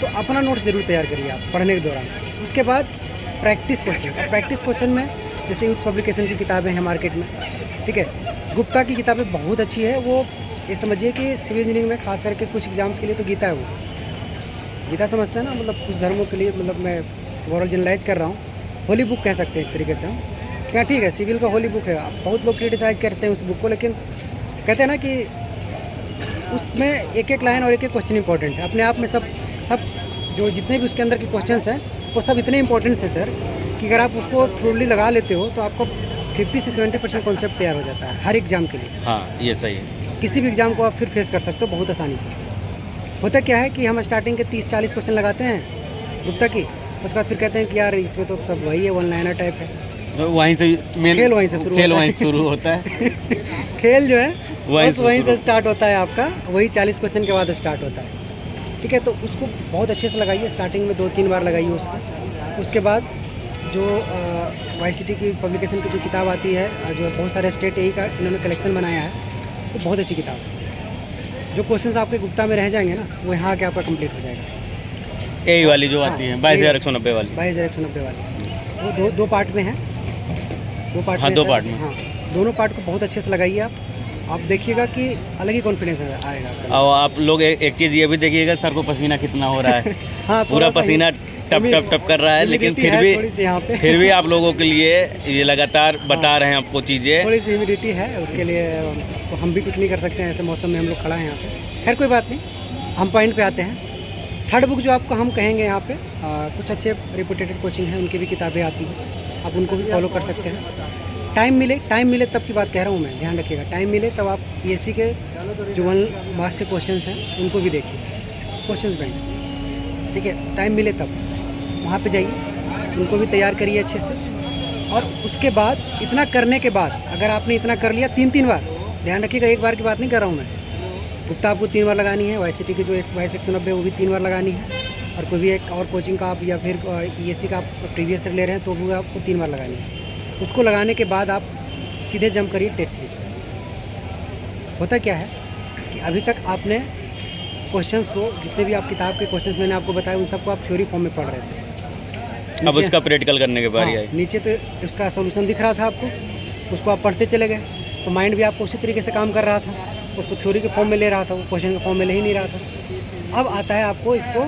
तो अपना नोट्स ज़रूर तैयार करिए आप पढ़ने के दौरान। उसके बाद प्रैक्टिस क्वेश्चन में जैसे यूथ पब्लिकेशन की किताबें हैं मार्केट में, ठीक है। गुप्ता की किताबें बहुत अच्छी है। वो ये समझिए कि सिविल इंजीनियरिंग में खास करके कुछ एग्जाम्स के लिए तो गीता है। वो गीता समझते हैं ना, मतलब कुछ धर्मों के लिए, मतलब मैं ओवरऑल जनरलाइज कर रहा हूँ। होली बुक कह सकते हैं एक तरीके से हम। क्या ठीक है, सिविल का होली बुक है। बहुत लोग क्रिटिसाइज करते हैं उस बुक को, लेकिन कहते हैं ना कि उसमें एक एक लाइन और एक एक क्वेश्चन इंपॉर्टेंट है अपने आप में। सब जो जितने भी उसके अंदर के क्वेश्चंस हैं वो सब इतने इंपॉर्टेंट है सर, कि अगर आप उसको थ्रोली लगा लेते हो तो आपको 50 से 70% कॉन्सेप्ट तैयार हो जाता है हर एग्ज़ाम के लिए। हाँ, ये सही है। किसी भी एग्ज़ाम को आप फिर फेस कर सकते हो बहुत आसानी से। होता क्या है कि हम स्टार्टिंग के 30-40 क्वेश्चन लगाते हैं गुप्ता की, उसके बाद फिर कहते हैं कि यार इसमें तो सब वही है, वन लाइनर टाइप है। तो वहीं से खेल वहीं से शुरू होता है। खेल जो है वहीं से शुरू। स्टार्ट होता है आपका, वही 40 क्वेश्चन के बाद स्टार्ट होता है, ठीक है। तो उसको बहुत अच्छे से लगाइए, स्टार्टिंग में 2-3 बार लगाइए उसको। उसके बाद जो YCT की पब्लिकेशन की जो किताब आती है, जो बहुत सारे स्टेट यही का इन्होंने कलेक्शन बनाया है, वो बहुत अच्छी किताब है। जो क्वेश्चंस आपके गुप्ता में रह जाएंगे ना, वो यहाँ आके आपका कंप्लीट हो जाएगा। यही वाली जो आती है 22,190 वाली। 22,190 वाली, वो दो पार्ट में है। दो पार्ट हाँ, में दो सर, पार्ट में। हाँ, दोनों पार्ट को बहुत अच्छे से लगाइए आप देखिएगा कि अलग ही कॉन्फिडेंस आएगा आपका। और आप लोग एक चीज़ ये भी देखिएगा, सर को पसीना कितना हो रहा है। हाँ, पूरा पसीना टप टप टप कर रहा है, लेकिन फिर भी आप लोगों के लिए ये लगातार बता रहे हैं आपको चीज़ें। थोड़ी सी ह्यूमिडिटी है, उसके लिए तो हम भी कुछ नहीं कर सकते हैं। ऐसे मौसम में हम लोग खड़ा हैं यहाँ पे। खैर कोई बात नहीं, हम पॉइंट पे आते हैं। थर्ड बुक जो आपको हम कहेंगे यहाँ पे, कुछ अच्छे रिपोर्टेड कोचिंग हैं, उनकी भी किताबें आती हैं, आप उनको भी फॉलो कर सकते हैं। टाइम मिले तब की बात कह रहा हूँ मैं, ध्यान रखिएगा। टाइम मिले तब आप PSC के जो 1 मार्क्स के क्वेश्चन हैं उनको भी देखिए, क्वेश्चंस बैंक, ठीक है। टाइम मिले तब वहाँ पे जाइए, उनको भी तैयार करिए अच्छे से। और उसके बाद इतना करने के बाद, अगर आपने इतना कर लिया 3 बार, ध्यान रखिएगा, एक बार की बात नहीं कर रहा हूँ मैं। गुप्ता आपको 3 बार लगानी है, YCT की जो 22,190 वो भी 3 बार लगानी है, और कोई भी एक और कोचिंग का आप या फिर ESC का आप प्रीवियस ले रहे हैं तो वो आपको 3 बार लगानी है। उसको लगाने के बाद आप सीधे जंप करिए टेस्ट सीरीज पे। होता क्या है कि अभी तक आपने क्वेश्चंस को, जितने भी आप किताब के क्वेश्चंस मैंने आपको बताए, उन सबको आप थ्योरी फॉर्म में पढ़ रहे थे। अब उसका प्रैक्टिकल करने के बाद हाँ, नीचे तो उसका सॉल्यूशन दिख रहा था आपको, उसको आप पढ़ते चले गए, तो माइंड भी आपको उसी तरीके से काम कर रहा था। उसको थ्योरी के फॉर्म में ले रहा था, वो क्वेश्चन के फॉर्म में ले ही नहीं रहा था। अब आता है आपको इसको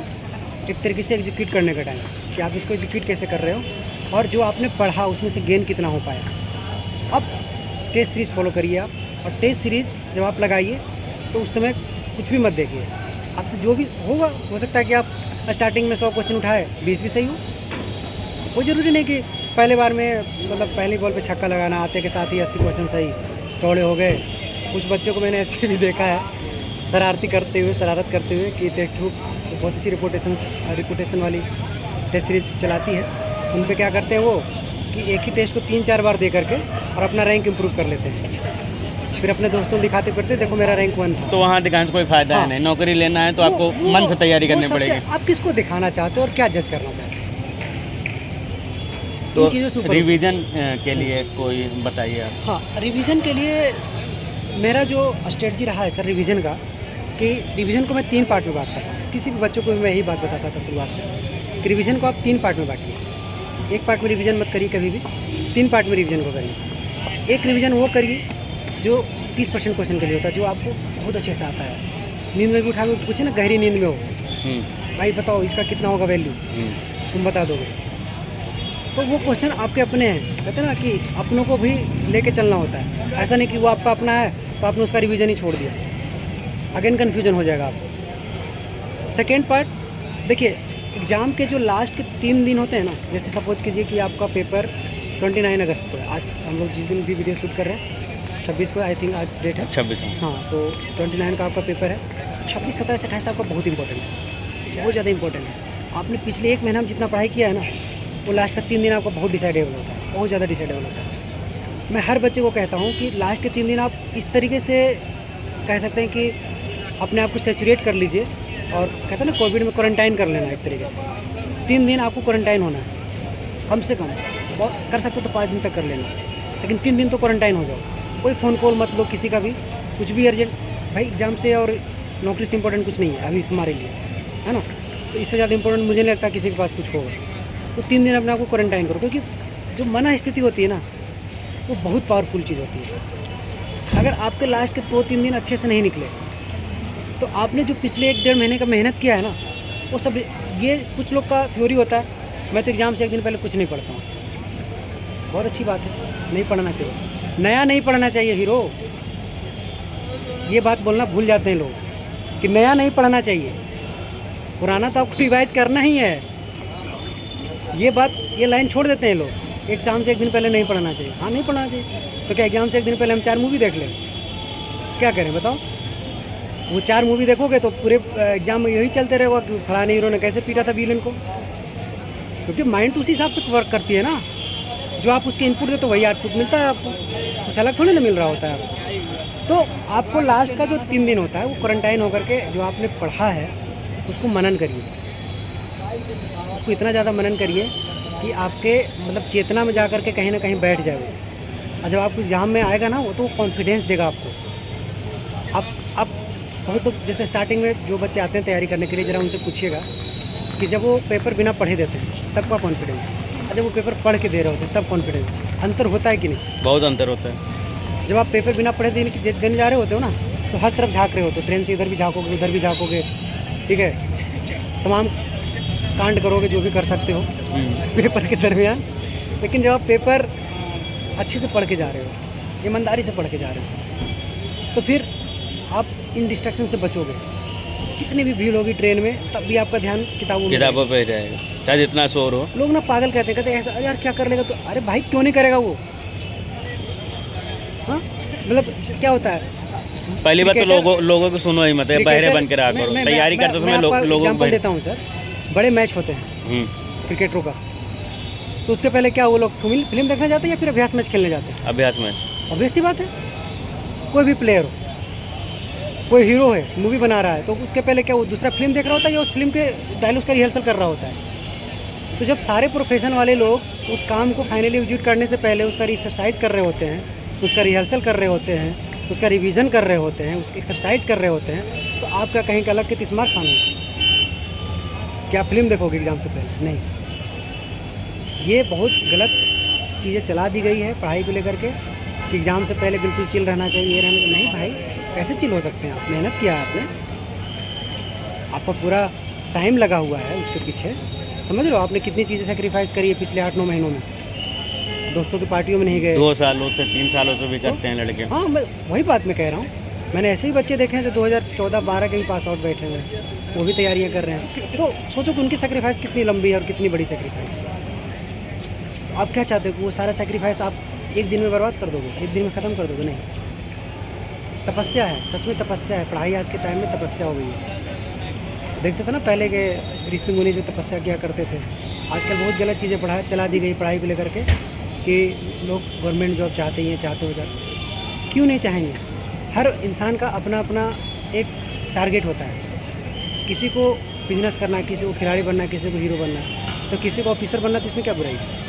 एक तरीके से एग्जीक्यूट करने का टाइम, कि आप इसको एग्जीक्यूट कैसे कर रहे हो और जो आपने पढ़ा उसमें से गेन कितना हो पाया। अब टेस्ट सीरीज़ फॉलो करिए आप, और टेस्ट सीरीज़ जब आप लगाइए तो उस समय कुछ भी मत देखिए, आपसे जो भी होगा, हो सकता है कि आप स्टार्टिंग में 100 क्वेश्चन उठाए, 20 भी सही हो। कोई ज़रूरी नहीं कि पहले बार में, मतलब पहली बॉल पे छक्का लगाना, आते के साथ ही 80 क्वेश्चन सही चौड़े हो गए। कुछ बच्चों को मैंने ऐसे भी देखा है शरारत करते हुए कि टेक्स्ट बुक बहुत अच्छी रिपोर्टेशन वाली टेस्ट सीरीज चलाती है, उन पे क्या करते हैं वो कि एक ही टेस्ट को 3-4 बार दे करके और अपना रैंक इम्प्रूव कर लेते हैं, फिर अपने दोस्तों को दिखाते फिरते, देखो मेरा रैंक 1 था। तो वहाँ दिखाने से कोई फायदा है नहीं। नौकरी लेना है तो आपको मन से तैयारी करनी पड़ेगी। आप किसको दिखाना चाहते हो और क्या जज करना चाहते हो? तो रिवीजन के लिए कोई बताइए आप। हाँ, रिवीजन के लिए मेरा जो स्ट्रेटजी रहा है सर रिवीजन का, कि रिवीजन को मैं 3 पार्ट में बांटता था। किसी भी बच्चों को मैं यही बात बताता था शुरुआत से कि रिवीजन को आप 3 पार्ट में बांटिए। एक पार्ट में रिवीजन मत करिए कभी भी, 3 पार्ट में रिवीजन को करिए। एक रिवीजन वो करिए जो 30% क्वेश्चन के लिए होता है, जो आपको बहुत अच्छे से आता है। नींद में भी उठा के पूछे ना, गहरी नींद में हो, भाई बताओ इसका कितना होगा वैल्यू, तुम बता दोगे। तो वो क्वेश्चन आपके अपने हैं, कहते हैं ना कि अपनों को भी लेके चलना होता है। ऐसा नहीं कि वो आपका अपना है तो आपने उसका रिवीजन ही छोड़ दिया, अगेन कन्फ्यूजन हो जाएगा आपको। सेकेंड पार्ट देखिए, एग्ज़ाम के जो लास्ट के 3 दिन होते हैं ना, जैसे सपोज कीजिए कि आपका पेपर 29 अगस्त को है। आज हम लोग जिस दिन भी वीडियो शूट कर रहे हैं 26 को, आई थिंक आज डेट है 26। हाँ, तो 29 का आपका पेपर है। 26, 27, 28 आपका बहुत इंपॉर्टेंट है, बहुत ज़्यादा इंपॉर्टेंट है। आपने पिछले 1 महीना में जितना पढ़ाई किया है ना, वो लास्ट का 3 दिन आपका बहुत डिसाइडेबल होता है, बहुत ज़्यादा डिसाइडेबल होता है। मैं हर बच्चे को कहता हूँ कि लास्ट के 3 दिन आप इस तरीके से कह सकते हैं कि अपने आप को सैचुरेट कर लीजिए, और कहते हैं ना कोविड में क्वारंटाइन कर लेना एक तरीके से। 3 दिन आपको क्वारंटाइन होना है कम से कम, बहुत कर सकते हो तो 5 दिन तक कर लेना, लेकिन 3 दिन तो क्वारंटाइन हो जाओ। कोई फ़ोन कॉल मत लो किसी का भी, कुछ भी अर्जेंट भाई एग्जाम से और नौकरी से इंपॉर्टेंट कुछ नहीं है अभी तुम्हारे लिए, है ना। तो इससे ज़्यादा इंपॉर्टेंट मुझे नहीं लगता किसी के पास कुछ होगा। तो 3 दिन अपने आप को क्वारंटाइन करो, क्योंकि जो मना स्थिति होती है ना वो बहुत पावरफुल चीज़ होती है। अगर आपके लास्ट के 2-3 दिन अच्छे से नहीं निकले तो आपने जो पिछले 1-1.5 महीने का मेहनत किया है ना वो सब, ये कुछ लोग का थ्योरी होता है मैं तो एग्ज़ाम से 1 दिन पहले कुछ नहीं पढ़ता हूँ, बहुत अच्छी बात है, नहीं पढ़ना चाहिए, नया नहीं पढ़ना चाहिए हीरो। ये बात बोलना भूल जाते हैं लोग कि नया नहीं पढ़ना चाहिए, पुराना तो आपको रिवाइज करना ही है। ये बात, ये लाइन छोड़ देते हैं लोग, एग्जाम से 1 दिन पहले नहीं पढ़ना चाहिए। हाँ नहीं पढ़ना चाहिए, तो क्या एग्जाम से 1 दिन पहले हम 4 मूवी देख लें? क्या करें बताओ? वो 4 मूवी देखोगे तो पूरे एग्जाम में यही चलते रहेगा कि फलाने हीरो ने कैसे पीटा था विलन को, क्योंकि माइंड तो उसी हिसाब से वर्क करती है ना। जो आप उसके इनपुट देते हो वही आउटपुट मिलता है आपको, कुछ अलग थोड़ी ना मिल रहा होता है आपको। तो आपको लास्ट का जो 3 दिन होता है वो क्वारंटाइन होकर के जो आपने पढ़ा है उसको मनन करिए, उसको इतना ज़्यादा मनन करिए कि आपके मतलब चेतना में जा कर के कहीं ना कहीं बैठ जाए वो। और जब आपको एग्ज़ाम में आएगा ना वो तो कॉन्फिडेंस देगा आपको। आप बहुत लोग जैसे स्टार्टिंग में जो बच्चे आते हैं तैयारी करने के लिए, ज़रा उनसे पूछिएगा कि जब वो पेपर बिना पढ़े देते हैं तब का कॉन्फिडेंस, और जब वो पेपर पढ़ के दे रहे होते हैं तब कॉन्फिडेंस, अंतर होता है कि नहीं? बहुत अंतर होता है। जब आप पेपर बिना पढ़े देने जा रहे होते हो ना तो हर तरफ झाँक रहे होते हो, ट्रेन से इधर भी झाँकोगे उधर भी झाँकोगे, ठीक है, तमाम कांड करोगे जो भी कर सकते हो पेपर के दरमियान। लेकिन जब आप पेपर अच्छे से पढ़ के जा रहे हो, ईमानदारी से पढ़ के जा रहे हो, तो फिर आप इन डिस्ट्रैक्शन से बचोगे। कितनी भी भीड़ होगी ट्रेन में तब भी आपका ध्यान किताबों पे रहेगा, चाहे जितना शोर हो। लोग ना पागल कहते ऐसा, अरे यार क्या कर लेगा, तो अरे भाई क्यों नहीं करेगा वो? हाँ मतलब क्या होता है, पहली बात तो लोगों को सुनो ही मत, बहरे बन के रहा करो, तैयारी करते समय लोगों को देता हूँ सर। बड़े मैच होते हैं क्रिकेटरों का, तो उसके पहले क्या वो लोग फिल्म देखने जाते हैं या फिर अभ्यास मैच खेलने जाते हैं? अभ्यास मैच। ऑब्वियस सी बात है, कोई भी प्लेयर हो, कोई हीरो है मूवी बना रहा है तो उसके पहले क्या वो दूसरा फिल्म देख रहा होता है या उस फिल्म के डायलॉग्स का रिहर्सल कर रहा होता है? तो जब सारे प्रोफेशन वाले लोग उस काम को फाइनली एग्जीक्यूट करने से पहले उसका एक्सरसाइज कर रहे होते हैं, उसका रिहर्सल कर रहे होते हैं, उसका रिवीजन कर रहे होते हैं, उसकी एक्सरसाइज कर रहे होते हैं, तो आपका कहीं का अलग के तिस्मार खाना क्या फिल्म देखोगे एग्ज़ाम से पहले? नहीं, ये बहुत गलत चीज़ें चला दी गई है पढ़ाई को लेकर के कि एग्ज़ाम से पहले बिल्कुल चिल रहना चाहिए, नहीं भाई, कैसे चिल हो सकते हैं? आप मेहनत किया है आपने, आपका पूरा टाइम लगा हुआ है उसके पीछे, समझ लो आपने कितनी चीज़ें सेक्रीफाइस करी है पिछले 8-9 महीनों में। दोस्तों की पार्टियों में नहीं गए, 2 सालों से 3 सालों से भी करते हैं लड़के। हाँ मैं वही बात मैं कह रहा हूँ, मैंने ऐसे ही बच्चे देखे हैं जो 2014-12 के भी पास आउट बैठे हुए हैं, वो भी तैयारियाँ कर रहे हैं। तो सोचो कि उनकी सेक्रीफाइस कितनी लंबी है और कितनी बड़ी सेक्रीफाइस है। तो आप क्या चाहते हो कि वो सारा सेक्रीफाइस आप 1 दिन में बर्बाद कर दोगे, 1 दिन में ख़त्म कर दोगे? नहीं, तपस्या है, सच में तपस्या है। पढ़ाई आज के टाइम में तपस्या हो गई है। देखते थे ना पहले के ऋषि मुनि जो तपस्या किया करते थे। आजकल बहुत गलत चीज़ें चला दी गई पढ़ाई को लेकर के कि लोग गवर्नमेंट जॉब चाहते हैं, चाहते हो जाते, क्यों नहीं चाहेंगे? हर इंसान का अपना अपना एक टारगेट होता है। किसी को बिजनेस करना है, किसी को खिलाड़ी बनना है, किसी को हीरो बनना है, तो किसी को ऑफिसर बनना, तो इसमें क्या बुराई है?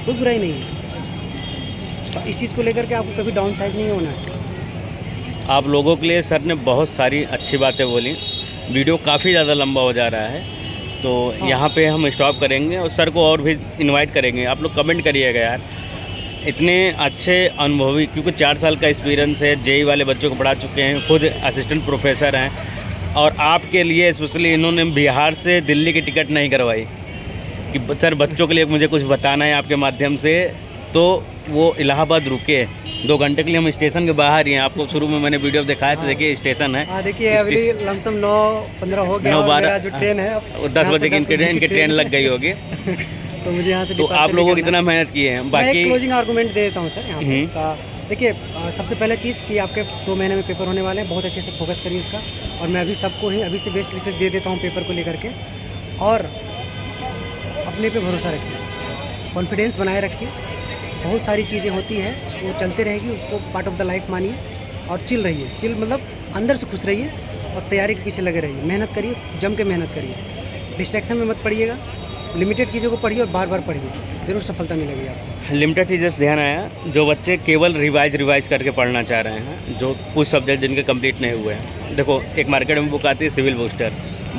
कोई बुराई नहीं है। तो इस चीज़ को लेकर के आपको कभी डाउन साइज नहीं होना है। आप लोगों के लिए सर ने बहुत सारी अच्छी बातें बोली। वीडियो काफ़ी ज़्यादा लंबा हो जा रहा है, तो हाँ। यहाँ पे हम स्टॉप करेंगे और सर को और भी इनवाइट करेंगे। आप लोग कमेंट करिएगा यार, इतने अच्छे अनुभवी, क्योंकि 4 साल का एक्सपीरियंस है, जेई वाले बच्चों को पढ़ा चुके हैं, खुद असिस्टेंट प्रोफेसर हैं, और आपके लिए स्पेशली इन्होंने बिहार से दिल्ली की टिकट नहीं करवाई कि सर बच्चों के लिए मुझे कुछ बताना है आपके माध्यम से। तो वो इलाहाबाद रुके 2 घंटे के लिए, हम स्टेशन के बाहर ही हैं। आपको शुरू में मैंने वीडियो दिखाया था, देखिए स्टेशन है। हाँ देखिए अभी लमसम 9:15 हो गया, 9:12 जो ट्रेन है 10 बजे की इनकी ट्रेन लग गई होगी। तो मुझे यहाँ से तो आप लोगों की इतना मेहनत की है। बाकी मैं क्लोजिंग आर्गूमेंट दे देता हूँ सर यहाँ पे। देखिए सबसे पहले चीज़ कि आपके 2 महीने में पेपर होने वाले हैं, बहुत अच्छे से फोकस करिए उसका। और मैं अभी सबको ही अभी से बेस्ट विशेष दे देता हूँ पेपर को लेकर के। और अपने पे भरोसा रखिए, कॉन्फिडेंस बनाए रखिए, बहुत सारी चीज़ें होती है, वो चलते रहेगी, उसको पार्ट ऑफ द लाइफ मानिए और चिल रहिए। चिल मतलब अंदर से खुश रहिए और तैयारी के पीछे लगे रहिए, मेहनत करिए, जम के मेहनत करिए, डिस्ट्रैक्शन में मत पड़िएगा, लिमिटेड चीज़ों को पढ़िए और बार बार पढ़िए, ज़रूर सफलता मिलेगी आपको। लिमिटेड चीज़ें ध्यान आया, जो बच्चे केवल रिवाइज करके पढ़ना चाह रहे हैं, जो कुछ सब्जेक्ट जिनके कंप्लीट नहीं हुए हैं, देखो एक मार्केट में बुक आती है सिविल बूस्टर,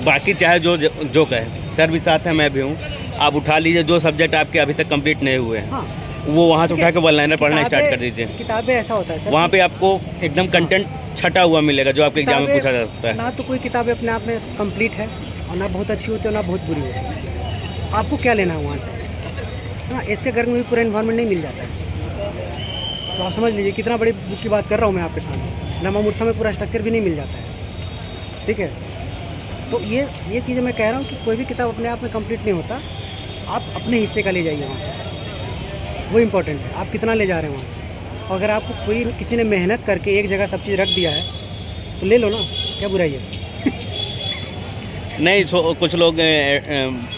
बाकी चाहे जो कहे, सर भी साथ हैं, मैं भी हूँ, आप उठा लीजिए जो सब्जेक्ट आपके अभी तक कंप्लीट नहीं हुए हैं, हाँ, वो वहाँ से उठा के वन लाइनर पढ़ना स्टार्ट कर दीजिए। किताबें ऐसा होता है सर, वहाँ पे आपको एकदम कंटेंट छटा हुआ मिलेगा जो आपके एग्जाम में पूछा जा सकता है। ना तो कोई किताबें अपने आप में कंप्लीट है और ना बहुत अच्छी होती है और ना बहुत बुरी होती है, आपको क्या लेना है वहाँ से। हाँ, इसके घर में भी पूरा इन्वायरमेंट नहीं मिल जाता है, तो आप समझ लीजिए कितना बड़ी बुक की बात कर रहा हूँ मैं आपके सामने। नमामूर्था में पूरा स्ट्रक्चर भी नहीं मिल जाता है, ठीक है। तो ये चीज़ें मैं कह रहा हूँ कि कोई भी किताब अपने आप में कंप्लीट नहीं होता, आप अपने हिस्से का ले जाइए वहाँ से, वो इम्पोर्टेंट है, आप कितना ले जा रहे हैं वहाँ से। और अगर आपको किसी ने मेहनत करके एक जगह सब चीज़ रख दिया है तो ले लो ना, क्या बुराई है। नहीं, कुछ लोग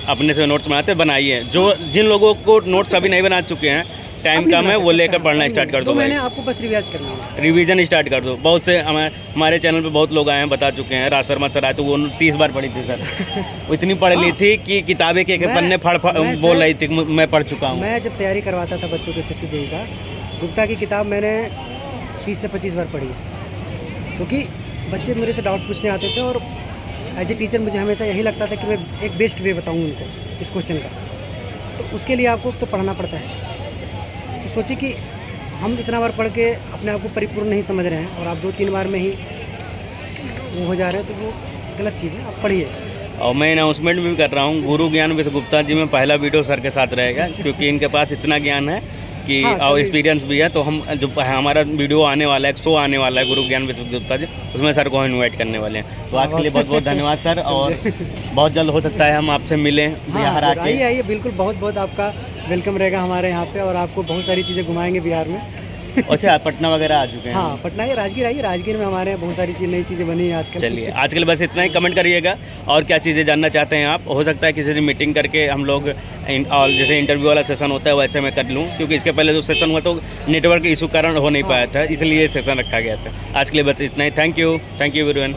अपने से नोट्स बनाते बनाइए, जिन लोगों को नोट्स अभी नहीं बना चुके हैं, टाइम कम है, वो लेकर पढ़ना स्टार्ट कर दो। तो मैंने आपको बस रिवाइज करना है, रिवीजन स्टार्ट कर दो। बहुत से हमारे चैनल पे बहुत लोग आए हैं, बता चुके हैं। राज शर्मा सर आए तो वो 30 बार पढ़ी थी सर, वो इतनी पढ़ ली थी कि किताबें के पन्ने फाड़ बोल रही थी, मैं पढ़ चुका हूँ। मैं जब तैयारी करवाता था बच्चों के SSC का, गुप्ता की किताब मैंने 20 से 25 बार पढ़ी है, क्योंकि बच्चे मेरे से डाउट पूछने आते थे और एज ए टीचर मुझे हमेशा यही लगता था कि मैं एक बेस्ट वे बताऊँ उनको इस क्वेश्चन का, तो उसके लिए आपको तो पढ़ना पड़ता है। तो सोचिए कि हम इतना बार पढ़ के अपने आप को परिपूर्ण नहीं समझ रहे हैं और आप 2-3 बार में ही वो हो जा रहे हैं, तो वो गलत चीज़ है, आप पढ़िए। और मैं अनाउंसमेंट भी कर रहा हूँ, गुरु ज्ञान विद गुप्ता जी में पहला वीडियो सर के साथ रहेगा, क्योंकि इनके पास इतना ज्ञान है कि और एक्सपीरियंस भी है। तो हम जो हमारा वीडियो आने वाला है, एक शो आने वाला है गुरु ज्ञान विद गुप्ता जी, उसमें सर को इनवाइट करने वाले हैं। तो आज के लिए बहुत बहुत धन्यवाद सर, और बहुत जल्द हो सकता है हम आपसे मिलें बिहार आके। आइए, बिल्कुल, बहुत बहुत आपका वेलकम रहेगा हमारे यहाँ पे, और आपको बहुत सारी चीज़ें घुमाएंगे बिहार में। वैसे आप पटना वगैरह आ चुके हैं? हाँ, पटना या राजगीर आइए, राजगीर में हमारे यहाँ बहुत सारी नई चीज़ें बनी हैं आजकल। चलिए, आजकल बस इतना ही। कमेंट करिएगा और क्या चीज़ें जानना चाहते हैं आप। हो सकता है किसी दिन मीटिंग करके हम लोग, और जैसे इंटरव्यू वाला सेशन होता है वैसे मैं कर लूँ, क्योंकि इसके पहले जो सेशन हुआ तो नेटवर्क इशू कारण हो नहीं पाया था, इसलिए ये सेशन रखा गया था। आज के लिए बस इतना ही। Thank you everyone.